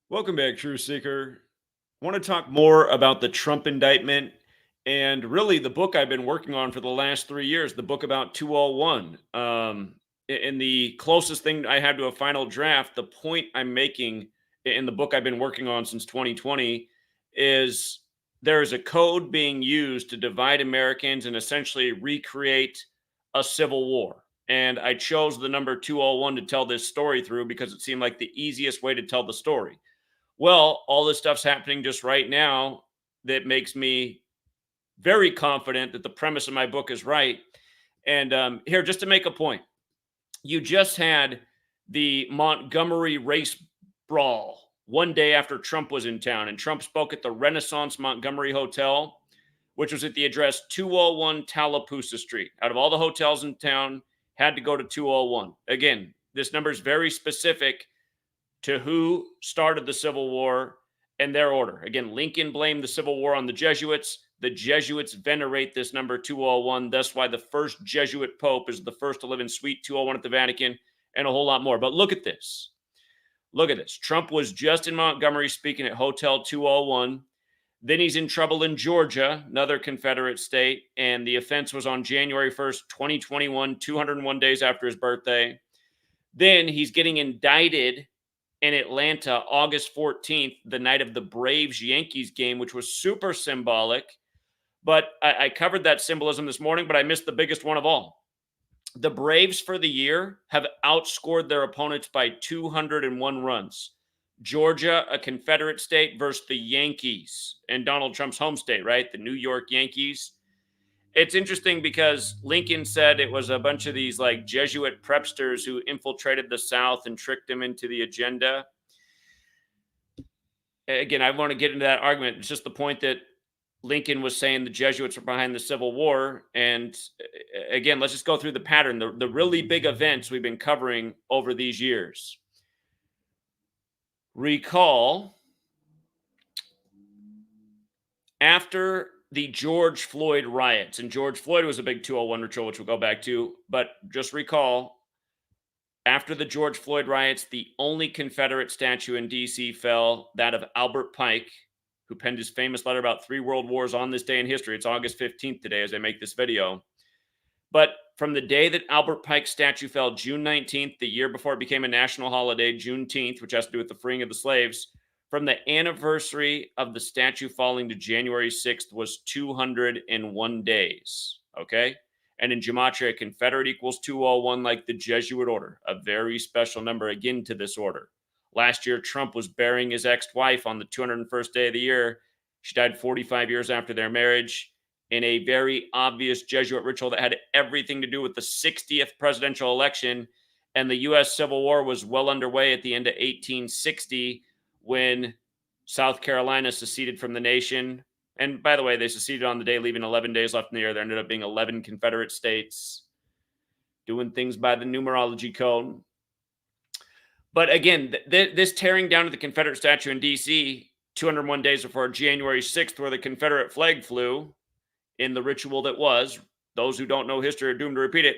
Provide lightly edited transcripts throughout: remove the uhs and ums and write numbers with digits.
Welcome back, True Seeker. I want to talk more about the Trump indictment and really the book I've been working on for the last 3 years, the book about 201. In the closest thing I had to a final draft, the point I'm making in the book I've been working on since 2020 is there is a code being used to divide Americans and essentially recreate a civil war. And I chose the number 201 to tell this story through because it seemed like the easiest way to tell the story. Well, all this stuff's happening just right now that makes me very confident that the premise of my book is right. And here, just to make a point, you just had the Montgomery race brawl one day after Trump was in town, and Trump spoke at the Renaissance Montgomery Hotel, which was at the address 201 Tallapoosa Street. Out of all the hotels in town, had to go to 201. Again, this number is very specific to who started the Civil War and their order. Again, Lincoln blamed the Civil War on the Jesuits. The Jesuits venerate this number 201. That's why the first Jesuit Pope is the first to live in Suite 201 at the Vatican, and a whole lot more. But look at this. Look at this. Trump was just in Montgomery speaking at Hotel 201. Then he's in trouble in Georgia, another Confederate state, and the offense was on January 1st, 2021, 201 days after his birthday. Then he's getting indicted in Atlanta, August 14th, the night of the Braves Yankees game, which was super symbolic. But I covered that symbolism this morning, but I missed the biggest one of all. The Braves for the year have outscored their opponents by 201 runs. Georgia, a Confederate state, versus the Yankees and Donald Trump's home state, right? The New York Yankees. It's interesting because Lincoln said it was a bunch of these like Jesuit prepsters who infiltrated the South and tricked him into the agenda. Again, I want to get into that argument. It's just the point that Lincoln was saying the Jesuits were behind the Civil War. And again, let's just go through the pattern, the really big events we've been covering over these years. Recall after the George Floyd riots, and George Floyd was a big 201 ritual, which we'll go back to, but just recall after the George Floyd riots, the only Confederate statue in DC fell, that of Albert Pike, who penned his famous letter about 3 world wars on this day in history. It's August 15th today as I make this video. But from the day that Albert Pike's statue fell, June 19th, the year before it became a national holiday, Juneteenth, which has to do with the freeing of the slaves, from the anniversary of the statue falling to January 6th was 201 days. Okay? And in Gematria, Confederate equals 201, like the Jesuit order, a very special number again to this order. Last year, Trump was burying his ex-wife on the 201st day of the year. She died 45 years after their marriage in a very obvious Jesuit ritual that had everything to do with the 60th presidential election. And the U.S. Civil War was well underway at the end of 1860 when South Carolina seceded from the nation. And by the way, they seceded on the day, leaving 11 days left in the year. There ended up being 11 Confederate states doing things by the numerology code. But again, this tearing down of the Confederate statue in D.C. 201 days before January 6th, where the Confederate flag flew in the ritual that was, those who don't know history are doomed to repeat it.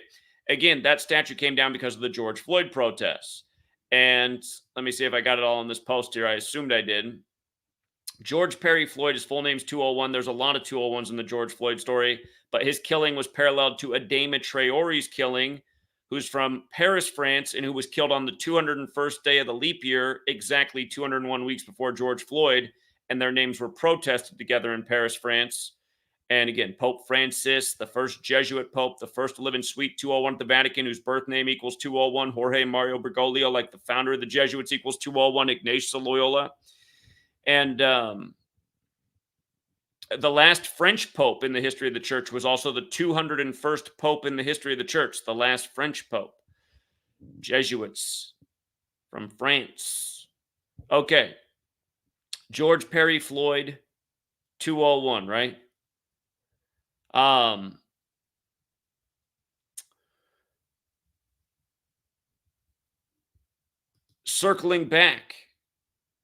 Again, that statue came down because of the George Floyd protests. And let me see if I got it all in this post here. I assumed I did. George Perry Floyd, his full name's 201. There's a lot of 201s in the George Floyd story, but his killing was paralleled to Adama Traore's killing, who's from Paris, France, and who was killed on the 201st day of the leap year, exactly 201 weeks before George Floyd, and their names were protested together in Paris, France. And again, Pope Francis, the first Jesuit pope, the first to live in Suite 201 at the Vatican, whose birth name equals 201, Jorge Mario Bergoglio, like the founder of the Jesuits, equals 201, Ignatius of Loyola. And the last French pope in the history of the church was also the 201st pope in the history of the church, the last French pope. Jesuits from France. Okay. George Perry Floyd, 201, right? Circling back,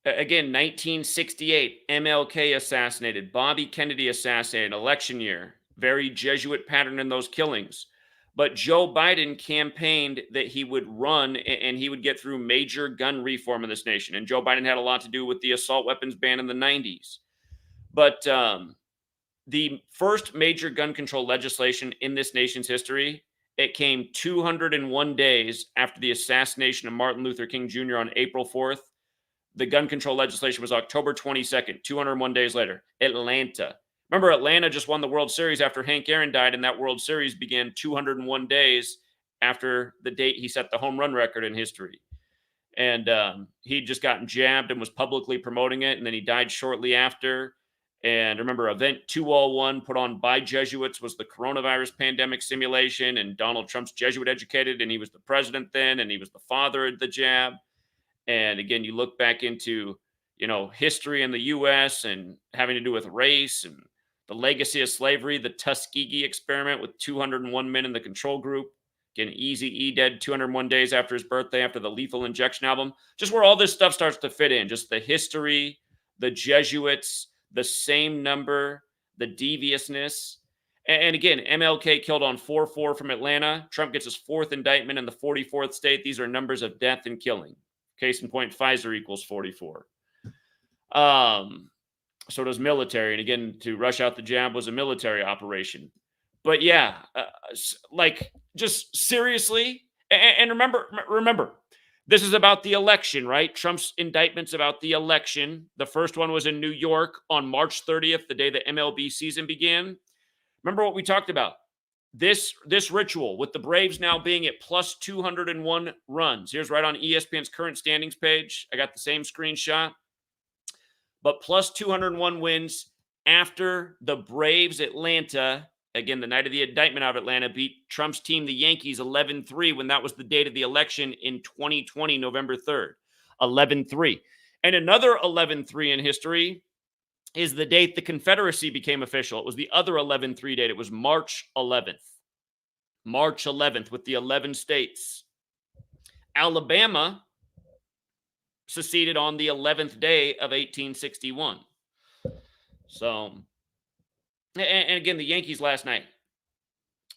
again, 1968, MLK assassinated, Bobby Kennedy assassinated, election year, very Jesuit pattern in those killings. But Joe Biden campaigned that he would run and he would get through major gun reform in this nation. And Joe Biden had a lot to do with the assault weapons ban in the 90s. But the first major gun control legislation in this nation's history, it came 201 days after the assassination of Martin Luther King Jr. on April 4th. The gun control legislation was October 22nd, 201 days later. Atlanta. Remember, Atlanta just won the World Series after Hank Aaron died, and that World Series began 201 days after the date he set the home run record in history. And he'd just gotten jabbed and was publicly promoting it, and then he died shortly after. And remember, Event 201, put on by Jesuits, was the coronavirus pandemic simulation, and Donald Trump's Jesuit educated, and he was the president then, and he was the father of the jab. And again, you look back into, history in the U.S. and having to do with race and the legacy of slavery, the Tuskegee experiment with 201 men in the control group. Again, Eazy-E dead 201 days after his birthday, after the Lethal Injection album. Just where all this stuff starts to fit in. Just the history, the Jesuits, the same number, the deviousness. And again, MLK killed on 4/4 from Atlanta. Trump gets his fourth indictment in the 44th state. These are numbers of death and killing. Case in point, Pfizer equals 44. So does military. And again, to rush out the jab was a military operation. But yeah, just seriously. And remember, this is about the election, right? Trump's indictment's about the election. The first one was in New York on March 30th, the day the MLB season began. Remember what we talked about? This ritual with the Braves now being at plus 201 runs. Here's right on ESPN's current standings page. I got the same screenshot. But plus 201 wins after the Braves Atlanta, again, the night of the indictment of Atlanta, beat Trump's team, the Yankees, 11-3 when that was the date of the election in 2020, November 3rd. 11-3. And another 11-3 in history is the date the Confederacy became official. It was the other 11-3 date. It was March 11th. March 11th with the 11 states. Alabama seceded on the 11th day of 1861. So, and again, the Yankees last night,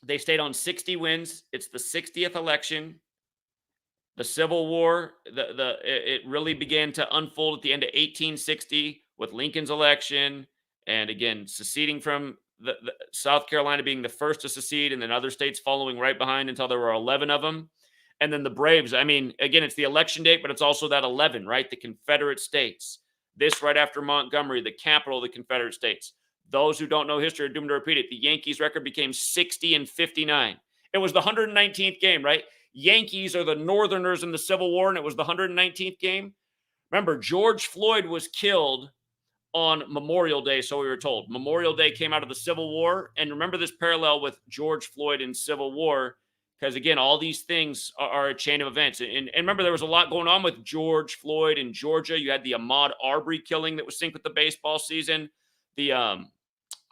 they stayed on 60 wins. It's the 60th election. The Civil War, it really began to unfold at the end of 1860 with Lincoln's election, and again, seceding from the South Carolina being the first to secede, and then other states following right behind until there were 11 of them. And then the Braves, again, it's the election date, but it's also that 11, right? The Confederate States. This right after Montgomery, the capital of the Confederate States. Those who don't know history are doomed to repeat it. The Yankees' record became 60-59. It was the 119th game, right? Yankees are the Northerners in the Civil War, and it was the 119th game. Remember, George Floyd was killed on Memorial Day, so we were told. Memorial Day came out of the Civil War, and remember this parallel with George Floyd and Civil War, because, again, all these things are a chain of events. And remember, there was a lot going on with George Floyd in Georgia. You had the Ahmaud Arbery killing that was synced with the baseball season. The,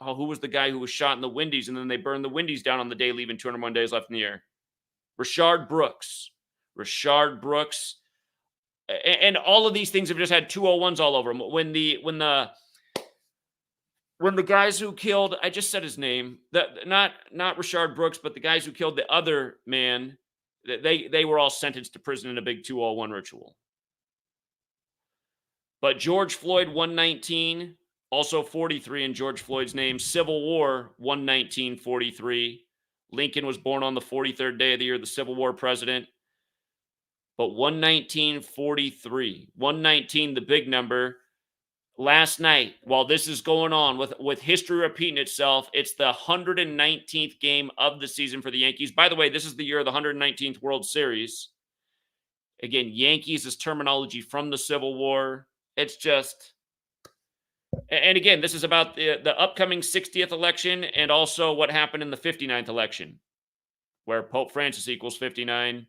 who was the guy who was shot in the Wendy's, and then they burned the Wendy's down on the day, leaving 201 days left in the year? Rashard Brooks. And all of these things have just had 201s all over them. When the guys who killed, I just said his name, not Rashard Brooks, but the guys who killed the other man, they were all sentenced to prison in a big 201 ritual. But George Floyd, 119, also 43 in George Floyd's name. Civil War, 119-43. Lincoln was born on the 43rd day of the year, the Civil War president. But 119-43. 119, the big number. Last night, while this is going on, with history repeating itself, it's the 119th game of the season for the Yankees. By the way, this is the year of the 119th World Series. Again, Yankees is terminology from the Civil War. It's just... And again, this is about the upcoming 60th election and also what happened in the 59th election, where Pope Francis equals 59,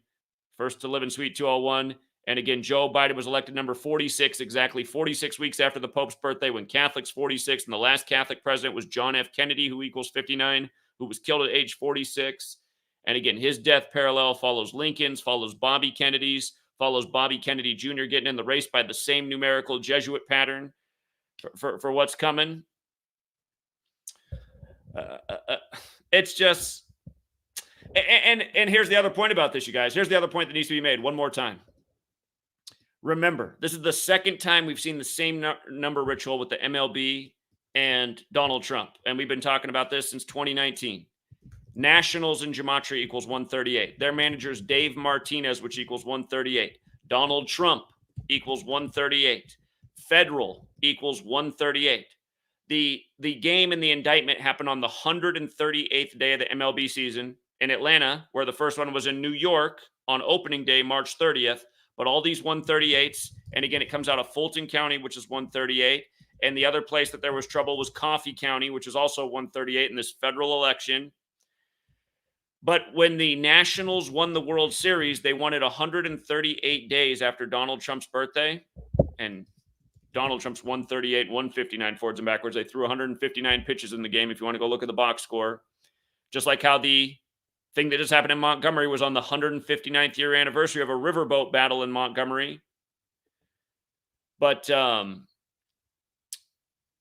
first to live in Suite 201. And again, Joe Biden was elected number 46, exactly 46 weeks after the Pope's birthday, when Catholics 46. And the last Catholic president was John F. Kennedy, who equals 59, who was killed at age 46. And again, his death parallel follows Lincoln's, follows Bobby Kennedy's, follows Bobby Kennedy Jr. getting in the race by the same numerical Jesuit pattern for what's coming. It's just... And here's the other point about this, you guys. Here's the other point that needs to be made one more time. Remember, this is the second time we've seen the same number ritual with the MLB and Donald Trump. And we've been talking about this since 2019. Nationals in Gematria equals 138. Their manager's Dave Martinez, which equals 138. Donald Trump equals 138. Federal equals 138. The game and the indictment happened on the 138th day of the MLB season in Atlanta, where the first one was in New York on opening day, March 30th. But all these 138s, and again, it comes out of Fulton County, which is 138. And the other place that there was trouble was Coffee County, which is also 138 in this federal election. But when the Nationals won the World Series, they won it 138 days after Donald Trump's birthday. And Donald Trump's 138, 159 forwards and backwards. They threw 159 pitches in the game, if you want to go look at the box score. Just like how the thing that just happened in Montgomery was on the 159th year anniversary of a riverboat battle in Montgomery. But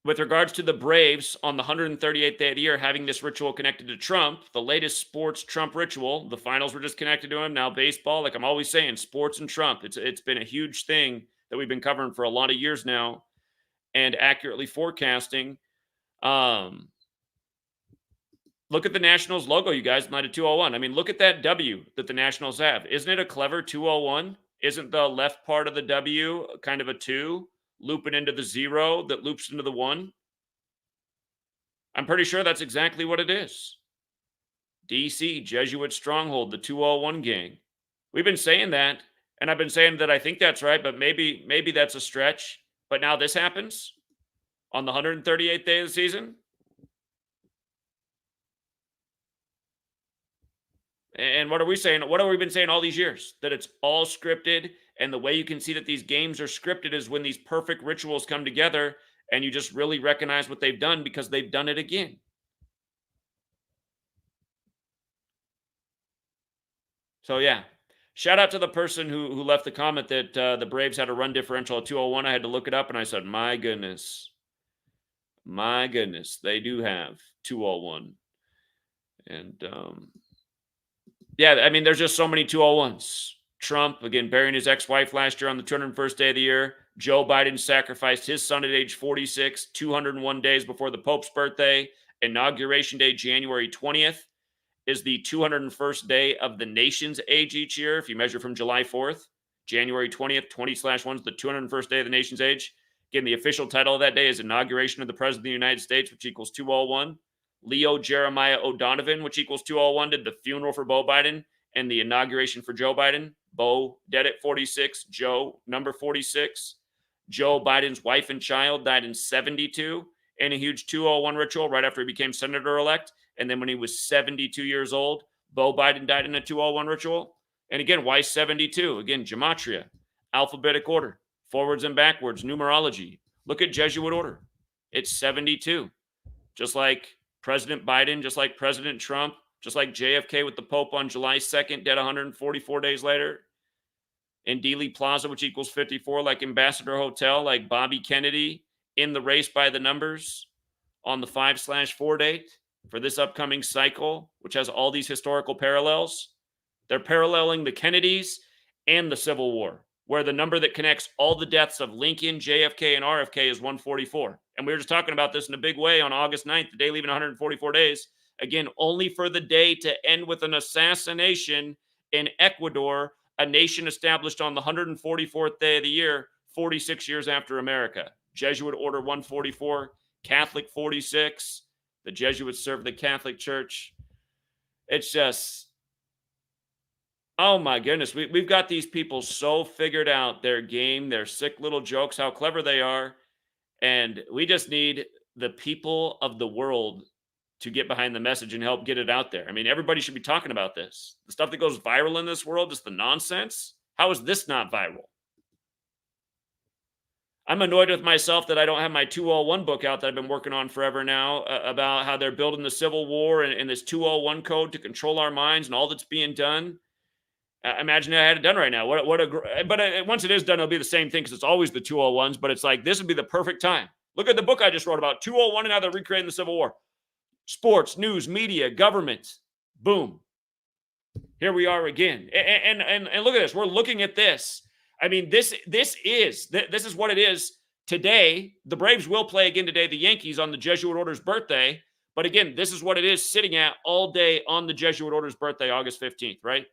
with regards to the Braves on the 138th day of the year having this ritual connected to Trump, the latest sports Trump ritual, the finals were just connected to him. Now baseball, like I'm always saying, sports and Trump. It's been a huge thing that we've been covering for a lot of years now and accurately forecasting. Look at the Nationals logo, you guys, not a 201. I mean, look at that W that the Nationals have. Isn't it a clever 201? Isn't the left part of the W kind of a 2, looping into the 0 that loops into the 1? I'm pretty sure that's exactly what it is. DC, Jesuit Stronghold, the 201 gang. We've been saying that, and I've been saying that I think that's right, but maybe that's a stretch. But now this happens on the 138th day of the season. And what are we saying? What have we been saying all these years? That it's all scripted. And the way you can see that these games are scripted is when these perfect rituals come together and you just really recognize what they've done because they've done it again. So, yeah. Shout out to the person who left the comment that the Braves had a run differential of 201. I had to look it up and I said, my goodness. My goodness. They do have 201. And, yeah, I mean, there's just so many 201s. Trump, again, burying his ex-wife last year on the 201st day of the year. Joe Biden sacrificed his son at age 46, 201 days before the Pope's birthday. Inauguration Day, January 20th, is the 201st day of the nation's age each year. If you measure from July 4th, January 20th, 20/1 is the 201st day of the nation's age. Again, the official title of that day is Inauguration of the President of the United States, which equals 201. Leo Jeremiah O'Donovan, which equals 201, did the funeral for Beau Biden and the inauguration for Joe Biden. Beau dead at 46, Joe number 46. Joe Biden's wife and child died in 72 in a huge 201 ritual right after he became senator-elect. And then when he was 72 years old, Beau Biden died in a 201 ritual. And again, why 72? Again, Gematria, alphabetic order, forwards and backwards, numerology. Look at Jesuit order. It's 72. Just like President Biden, just like President Trump, just like JFK with the Pope on July 2nd, dead 144 days later. In Dealey Plaza, which equals 54, like Ambassador Hotel, like Bobby Kennedy in the race by the numbers on the 5/4 date for this upcoming cycle, which has all these historical parallels. They're paralleling the Kennedys and the Civil War, where the number that connects all the deaths of Lincoln, JFK, and RFK is 144. And we were just talking about this in a big way on August 9th, the day leaving 144 days. Again, only for the day to end with an assassination in Ecuador, a nation established on the 144th day of the year, 46 years after America. Jesuit Order 144, Catholic 46. The Jesuits serve the Catholic Church. It's just, oh my goodness. We've got these people so figured out, their game, their sick little jokes, how clever they are. And we just need the people of the world to get behind the message and help get it out there. I mean, everybody should be talking about this. The stuff that goes viral in this world, just the nonsense. How is this not viral? I'm annoyed with myself that I don't have my 201 book out that I've been working on forever now about how they're building the Civil War and this 201 code to control our minds and all that's being done. Imagine I had it done right now. But once it is done, it'll be the same thing because it's always the 201s. But it's like, this would be the perfect time. Look at the book I just wrote about 201 and how they're recreating the Civil War. Sports, news, media, government. Boom. Here we are again. And look at this. We're looking at this. I mean, this is what it is today. The Braves will play again today, the Yankees on the Jesuit Order's birthday. But again, this is what it is sitting at all day on the Jesuit Order's birthday, August 15th, right?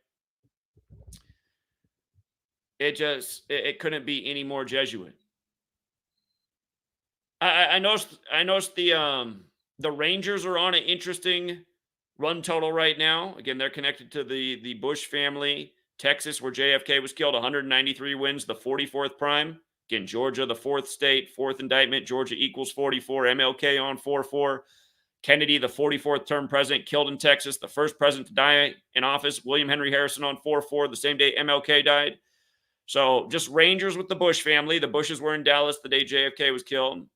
It couldn't be any more Jesuit. I noticed the Rangers are on an interesting run total right now. Again, they're connected to the Bush family. Texas, where JFK was killed, 193 wins, the 44th prime. Again, Georgia, the fourth state, fourth indictment. Georgia equals 44. MLK on 4-4. Kennedy, the 44th term president, killed in Texas. The first president to die in office, William Henry Harrison on 4-4, the same day MLK died. So just Rangers with the Bush family. The Bushes were in Dallas the day JFK was killed.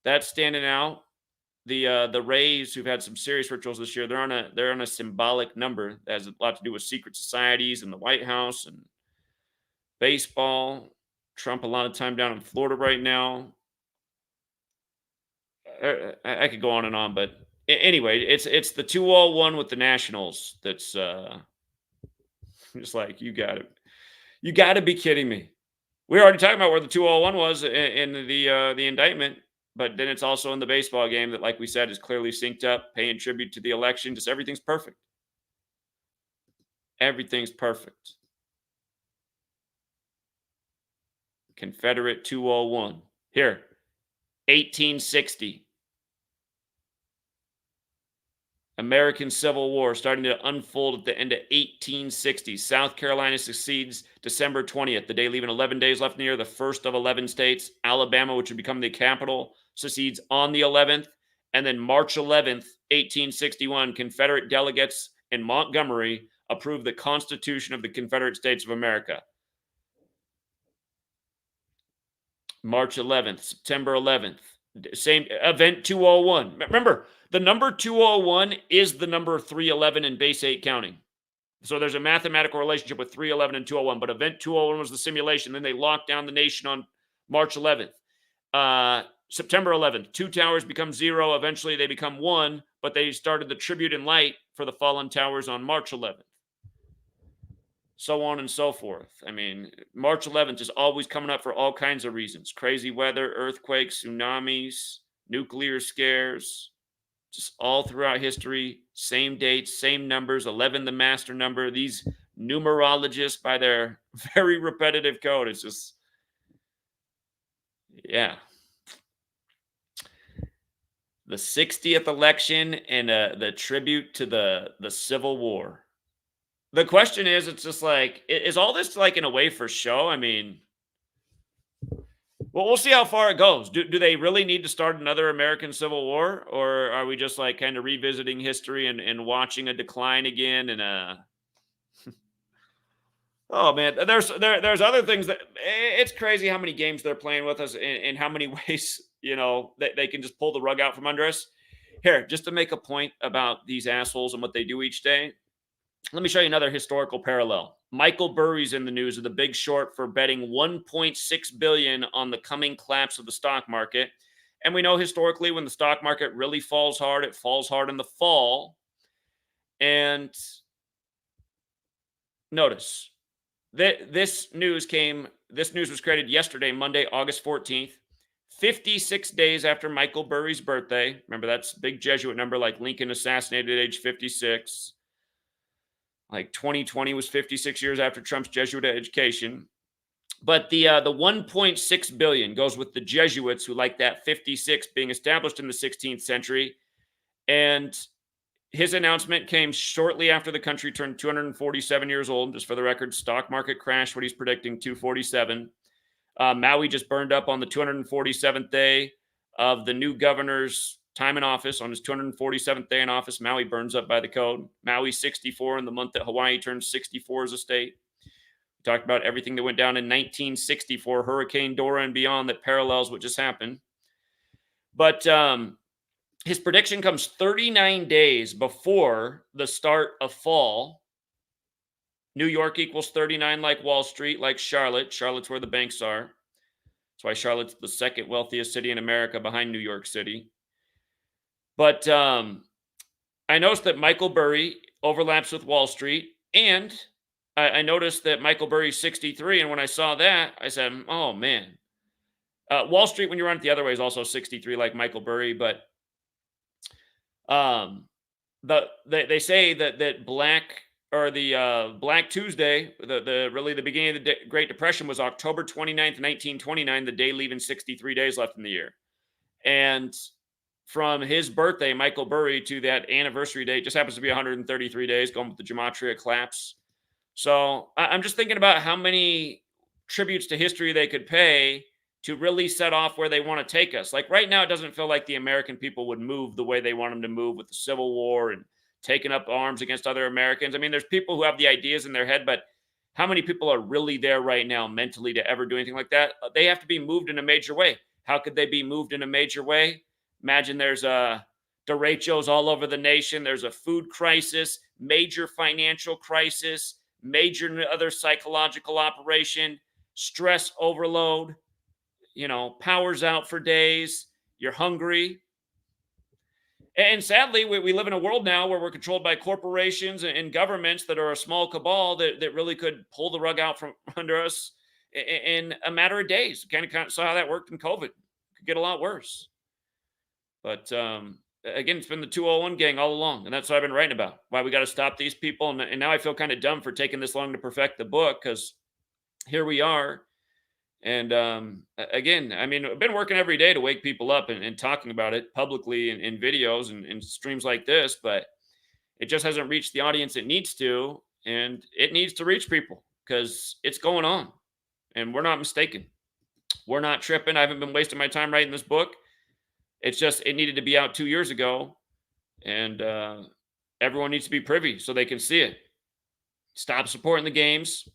That's standing out. The Rays, who've had some serious rituals this year, they're on a symbolic number that has a lot to do with secret societies and the White House and baseball. Trump a lot of time down in Florida right now. I could go on and on, but anyway, it's the 2-1 with the Nationals. That's just like you got to be kidding me. We were already talking about where the 2-1 was in the indictment. But then it's also in the baseball game that, like we said, is clearly synced up, paying tribute to the election. Just everything's perfect. Everything's perfect. Confederate 201. Here, 1860. American Civil War starting to unfold at the end of 1860. South Carolina succeeds December 20th, the day leaving 11 days left in the year, the first of 11 states. Alabama, which would become the capital, secedes on the 11th. And then March 11th, 1861, Confederate delegates in Montgomery approved the Constitution of the Confederate States of America. March 11th, September 11th, same event 201. Remember, the number 201 is the number 311 in base 8 counting. So there's a mathematical relationship with 311 and 201, but event 201 was the simulation. Then they locked down the nation on March 11th. September 11th, 2 towers become 0. Eventually they become 1, but they started the tribute in light for the fallen towers on March 11th. So on and so forth. I mean, March 11th is always coming up for all kinds of reasons. Crazy weather, earthquakes, tsunamis, nuclear scares, just all throughout history. Same dates, same numbers, 11 the master number. These numerologists, by their very repetitive code, it's just, yeah. The 60th election and the tribute to the Civil War. The question is, it's just like, is all this like in a way for show? I mean, well, we'll see how far it goes. Do they really need to start another American Civil War, or are we just like kind of revisiting history and watching a decline again? And oh man, there's other things that it's crazy how many games they're playing with us and how many ways that they can just pull the rug out from under us. Here, just to make a point about these assholes and what they do each day. Let me show you another historical parallel. Michael Burry's in the news of The Big Short for betting $1.6 billion on the coming collapse of the stock market. And we know historically when the stock market really falls hard, it falls hard in the fall. And notice that this news was created yesterday, Monday, August 14th, 56 days after Michael Burry's birthday. Remember, that's a big Jesuit number, like Lincoln assassinated at age 56. Like 2020 was 56 years after Trump's Jesuit education. But the 1.6 billion goes with the Jesuits, who like that 56 being established in the 16th century. And his announcement came shortly after the country turned 247 years old. Just for the record, stock market crash, what he's predicting, 247. Maui just burned up on the 247th day of the new governor's time in office. On his 247th day in office, Maui burns up by the code. Maui 64 in the month that Hawaii turns 64 as a state. We talked about everything that went down in 1964, Hurricane Dora and beyond, that parallels what just happened. But his prediction comes 39 days before the start of fall. New York equals 39 like Wall Street, like Charlotte. Charlotte's where the banks are. That's why Charlotte's the second wealthiest city in America behind New York City. But I noticed that Michael Burry overlaps with Wall Street. And I noticed that Michael Burry's 63, and when I saw that, I said, "Oh man." Wall Street, when you run it the other way, is also 63, like Michael Burry. But um, they say that Black or the Black Tuesday, the really the beginning of the Great Depression was October 29th, 1929, the day leaving 63 days left in the year. And from his birthday, Michael Burry, to that anniversary date, just happens to be 133 days, going with the Gematria collapse. So I'm just thinking about how many tributes to history they could pay to really set off where they want to take us. Like right now, it doesn't feel like the American people would move the way they want them to move with the Civil War and taking up arms against other Americans. I mean, there's people who have the ideas in their head, but how many people are really there right now mentally to ever do anything like that? They have to be moved in a major way. How could they be moved in a major way? Imagine there's derechos all over the nation. There's a food crisis, major financial crisis, major other psychological operation, stress overload, powers out for days, you're hungry. And sadly, we live in a world now where we're controlled by corporations and governments that are a small cabal that really could pull the rug out from under us in a matter of days. Kind of saw how that worked in COVID. Could get a lot worse. But again, it's been the 201 gang all along. And that's what I've been writing about. Why we got to stop these people. And now I feel kind of dumb for taking this long to perfect the book, because here we are. And again, I mean, I've been working every day to wake people up and talking about it publicly in videos and streams like this, but it just hasn't reached the audience it needs to. And it needs to reach people because it's going on. And we're not mistaken. We're not tripping. I haven't been wasting my time writing this book. It's just, it needed to be out 2 years ago. And everyone needs to be privy so they can see it. Stop supporting the games.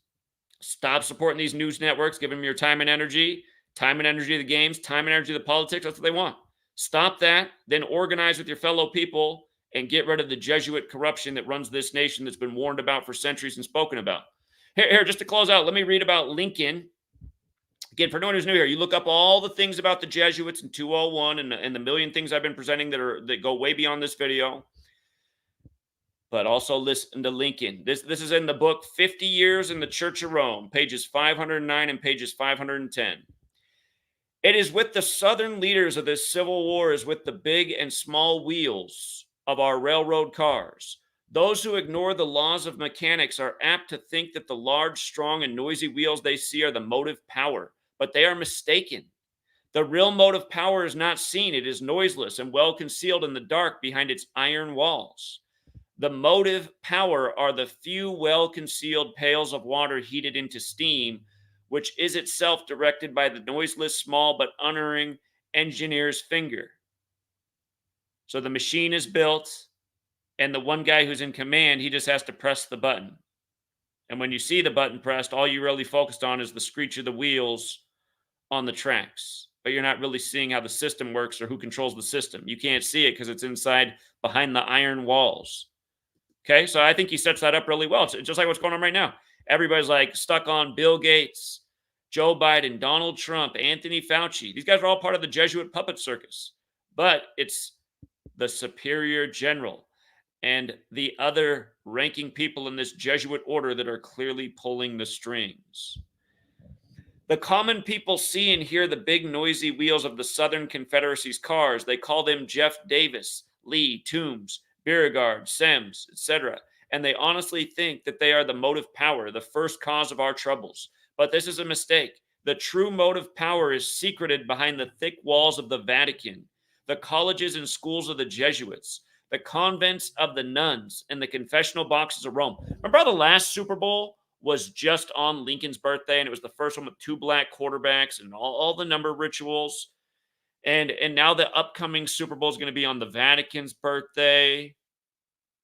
Stop supporting these news networks, giving them your time and energy to the games, time and energy to the politics. That's what they want. Stop that, then organize with your fellow people and get rid of the Jesuit corruption that runs this nation that's been warned about for centuries and spoken about. Here, just to close out, let me read about Lincoln. Again, for no one who's new here, you look up all the things about the Jesuits in 201 and the million things I've been presenting that go way beyond this video. But also listen to Lincoln. This is in the book 50 Years in the Church of Rome, pages 509 and pages 510. It is with the Southern leaders of this civil war as with the big and small wheels of our railroad cars. Those who ignore the laws of mechanics are apt to think that the large, strong, and noisy wheels they see are the motive power, but they are mistaken. The real motive power is not seen. It is noiseless and well concealed in the dark behind its iron walls. The motive power are the few well-concealed pails of water heated into steam, which is itself directed by the noiseless, small, but unerring engineer's finger. So the machine is built, and the one guy who's in command, he just has to press the button. And when you see the button pressed, all you really focused on is the screech of the wheels on the tracks. But you're not really seeing how the system works or who controls the system. You can't see it because it's inside behind the iron walls. Okay, so I think he sets that up really well. It's just like what's going on right now. Everybody's like stuck on Bill Gates, Joe Biden, Donald Trump, Anthony Fauci. These guys are all part of the Jesuit puppet circus. But it's the superior general and the other ranking people in this Jesuit order that are clearly pulling the strings. The common people see and hear the big noisy wheels of the Southern Confederacy's cars. They call them Jeff Davis, Lee, Toombs, Beauregard, Semmes, etc. And they honestly think that they are the motive power, the first cause of our troubles. But this is a mistake. The true motive power is secreted behind the thick walls of the Vatican, the colleges and schools of the Jesuits, the convents of the nuns, and the confessional boxes of Rome. Remember the last Super Bowl was just on Lincoln's birthday, and it was the first one with 2 black quarterbacks and all the number rituals. And now the upcoming Super Bowl is going to be on the Vatican's birthday.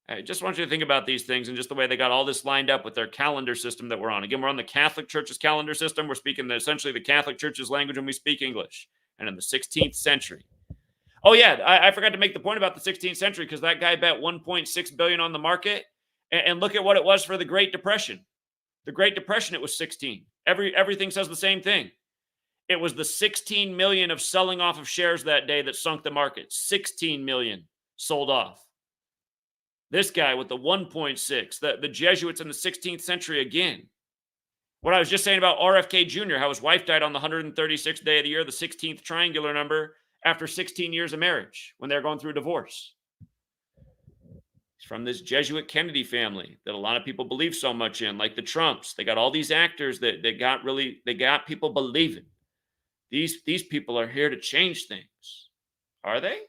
I just want you to think about these things and just the way they got all this lined up with their calendar system that we're on. Again, we're on the Catholic Church's calendar system. We're speaking essentially the Catholic Church's language when we speak English. And in the 16th century. Oh, yeah, I forgot to make the point about the 16th century because that guy bet $1.6 billion on the market. And look at what it was for the Great Depression. The Great Depression, it was 16. Everything says the same thing. It was the 16 million of selling off of shares that day that sunk the market. 16 million sold off. This guy with the 1.6, the Jesuits in the 16th century again. What I was just saying about RFK Jr., how his wife died on the 136th day of the year, the 16th triangular number, after 16 years of marriage when they're going through a divorce. He's from this Jesuit Kennedy family that a lot of people believe so much in, like the Trumps. They got all these actors that got people believing. These people are here to change things. Are they?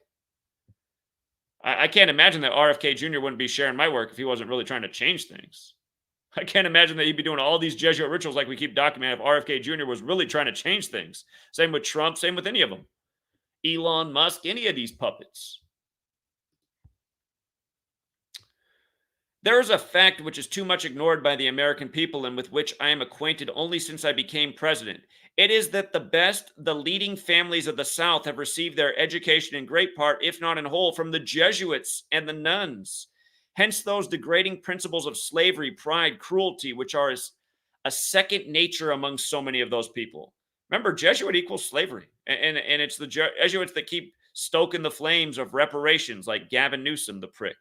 I can't imagine that RFK Jr. wouldn't be sharing my work if he wasn't really trying to change things. I can't imagine that he'd be doing all these Jesuit rituals like we keep documenting if RFK Jr. was really trying to change things. Same with Trump, same with any of them. Elon Musk, any of these puppets. There is a fact which is too much ignored by the American people and with which I am acquainted only since I became president. It is that the leading families of the South have received their education in great part, if not in whole, from the Jesuits and the nuns. Hence those degrading principles of slavery, pride, cruelty, which are a second nature among so many of those people. Remember, Jesuit equals slavery. And it's the Jesuits that keep stoking the flames of reparations, like Gavin Newsom, the prick.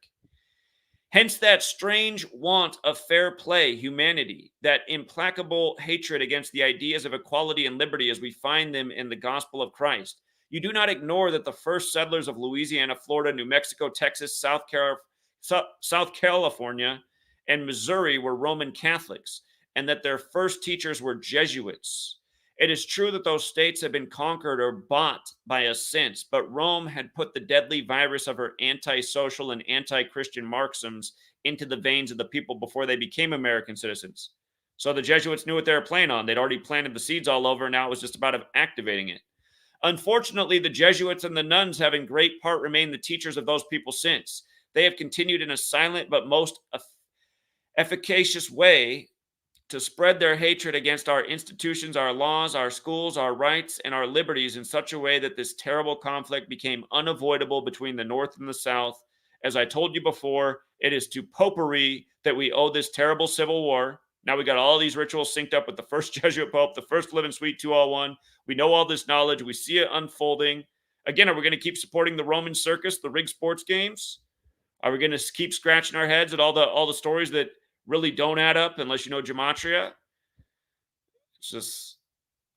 Hence that strange want of fair play, humanity, that implacable hatred against the ideas of equality and liberty as we find them in the gospel of Christ. You do not ignore that the first settlers of Louisiana, Florida, New Mexico, Texas, South California, and Missouri were Roman Catholics, and that their first teachers were Jesuits. It is true that those states have been conquered or bought by us since, but Rome had put the deadly virus of her anti-social and anti-Christian Marxisms into the veins of the people before they became American citizens. So the Jesuits knew what they were playing on. They'd already planted the seeds all over, and now it was just about activating it. Unfortunately, the Jesuits and the nuns have in great part remained the teachers of those people since. They have continued in a silent but most efficacious way to spread their hatred against our institutions, our laws, our schools, our rights, and our liberties in such a way that this terrible conflict became unavoidable between the North and the South. As I told you before, it is to popery that we owe this terrible civil war. Now we got all these rituals synced up with the first Jesuit Pope, the first Living Sweet 201. We know all this knowledge. We see it unfolding. Again, are we going to keep supporting the Roman circus, the rigged sports games? Are we going to keep scratching our heads at all the stories that really don't add up unless you know gematria? It's just,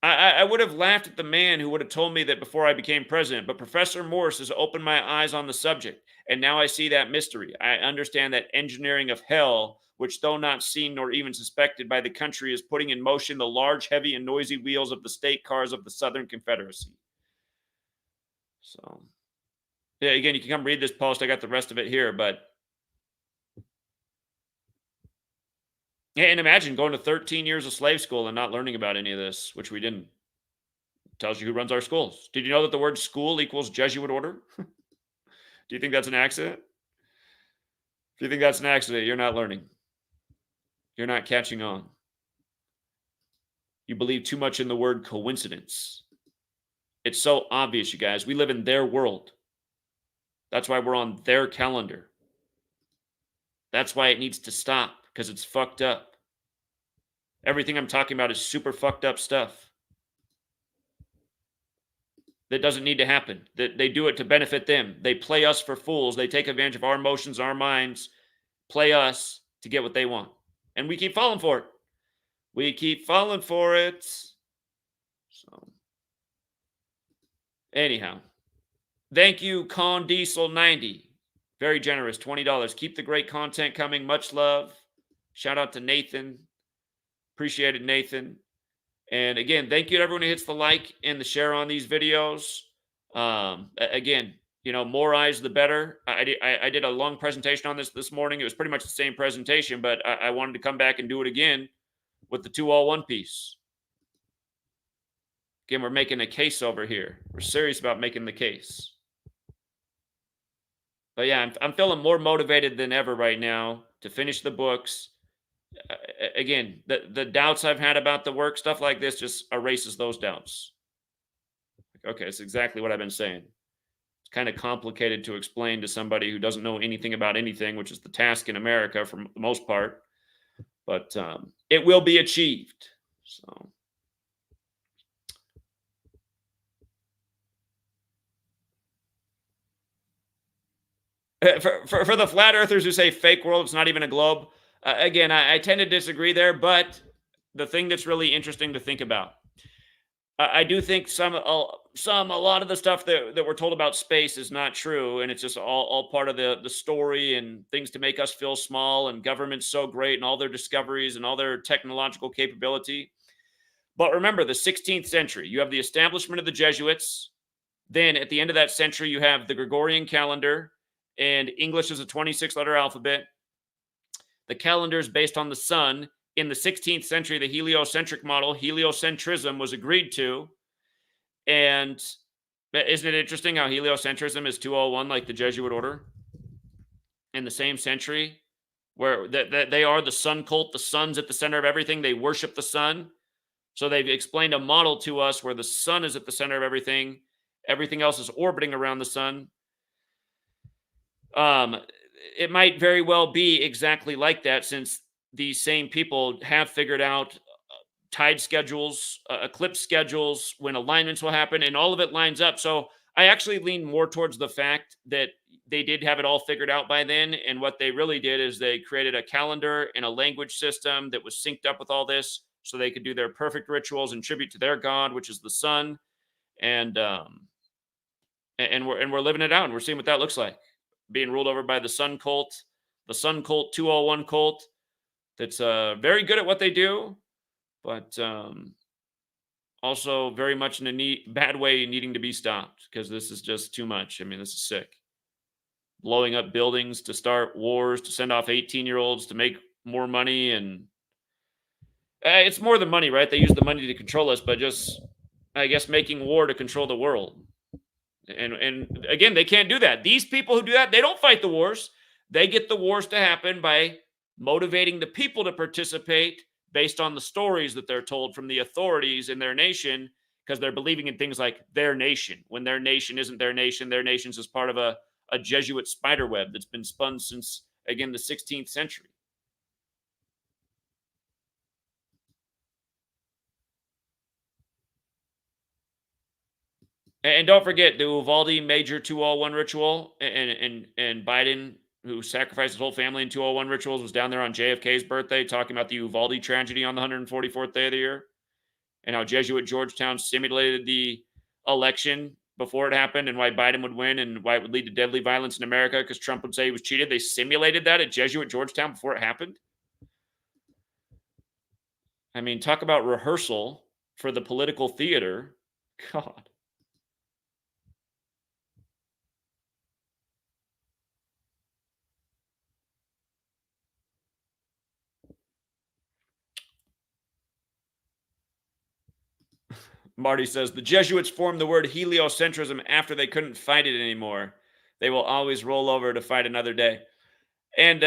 I would have laughed at the man who would have told me that before I became president, but Professor Morse has opened my eyes on the subject, and now I see that mystery. I understand that engineering of hell, which though not seen nor even suspected by the country, is putting in motion the large, heavy, and noisy wheels of the state cars of the Southern Confederacy. So, yeah, again, you can come read this post. I got the rest of it here, but yeah, and imagine going to 13 years of slave school and not learning about any of this, which we didn't. It tells you who runs our schools. Did you know that the word school equals Jesuit order? Do you think that's an accident? If you think that's an accident, you're not learning. You're not catching on. You believe too much in the word coincidence. It's so obvious, you guys. We live in their world. That's why we're on their calendar. That's why it needs to stop, because it's fucked up. Everything I'm talking about is super fucked up stuff that doesn't need to happen. That they do it to benefit them. They play us for fools. They take advantage of our emotions, our minds, play us to get what they want. And we keep falling for it. We keep falling for it. So, anyhow, thank you, Con Diesel 90. Very generous, $20. Keep the great content coming. Much love. Shout out to Nathan. Appreciate it, Nathan. And again, thank you to everyone who hits the like and the share on these videos. Again, you know, more eyes, the better. I did a long presentation on this morning. It was pretty much the same presentation, but I wanted to come back and do it again with the 2-all-1 piece. Again, we're making a case over here. We're serious about making the case. But yeah, I'm feeling more motivated than ever right now to finish the books. Again, the doubts I've had about the work, stuff like this just erases those doubts. Okay, it's exactly what I've been saying. It's kind of complicated to explain to somebody who doesn't know anything about anything, which is the task in America for the most part. But it will be achieved. So. For the flat earthers who say fake world, it's not even a globe. Again, I tend to disagree there, but the thing that's really interesting to think about, I do think a lot of the stuff that we're told about space is not true, and it's just all part of the story and things to make us feel small. And government's so great and all their discoveries and all their technological capability. But remember, the 16th century, you have the establishment of the Jesuits. Then at the end of that century, you have the Gregorian calendar, and English is a 26-letter alphabet. The calendar is based on the sun. In the 16th century, the heliocentric model, heliocentrism, was agreed to. And isn't it interesting how heliocentrism is 201, like the Jesuit order, in the same century, where they are the sun cult, the sun's at the center of everything. They worship the sun. So they've explained a model to us where the sun is at the center of everything. Everything else is orbiting around the sun. Um, it might very well be exactly like that, since these same people have figured out tide schedules, eclipse schedules, when alignments will happen, and all of it lines up. So I actually lean more towards the fact that they did have it all figured out by then. And what they really did is they created a calendar and a language system that was synced up with all this so they could do their perfect rituals and tribute to their god, which is the sun. And we're living it out, and we're seeing what that looks like, being ruled over by the Sun Cult 201 cult. That's very good at what they do, but also very much in a bad way, needing to be stopped, because this is just too much. I mean, this is sick. Blowing up buildings to start wars, to send off 18-year-olds to make more money. And it's more than money, right? They use the money to control us, but just, I guess, making war to control the world. And again, they can't do that. These people who do that, they don't fight the wars. They get the wars to happen by motivating the people to participate based on the stories that they're told from the authorities in their nation, because they're believing in things like their nation, when their nation isn't their nation. Their nation's is part of a Jesuit spider web that's been spun since, again, the 16th century. And don't forget the Uvalde Major 201 ritual, and Biden, who sacrificed his whole family in 201 rituals, was down there on JFK's birthday talking about the Uvalde tragedy on the 144th day of the year, and how Jesuit Georgetown simulated the election before it happened, and why Biden would win, and why it would lead to deadly violence in America because Trump would say he was cheated. They simulated that at Jesuit Georgetown before it happened. I mean, talk about rehearsal for the political theater. God. Marty says the Jesuits formed the word heliocentrism after they couldn't fight it anymore. They will always roll over to fight another day. And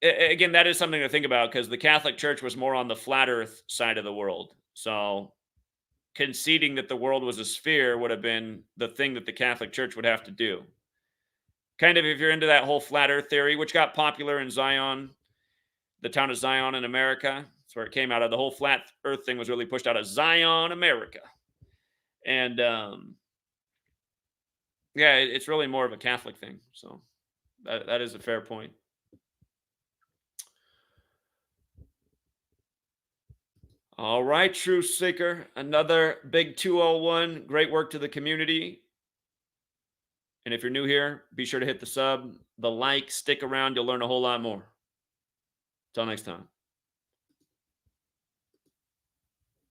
again, that is something to think about, because the Catholic Church was more on the flat Earth side of the world. So conceding that the world was a sphere would have been the thing that the Catholic Church would have to do. Kind of, if you're into that whole flat Earth theory, which got popular in Zion, the town of Zion in America. That's where it came out of. The whole flat Earth thing was really pushed out of Zion, America. And yeah, it's really more of a Catholic thing. So that is a fair point. All right, Truth Seeker, another big 201. Great work to the community. And if you're new here, be sure to hit the sub, the like, stick around. You'll learn a whole lot more. Till next time.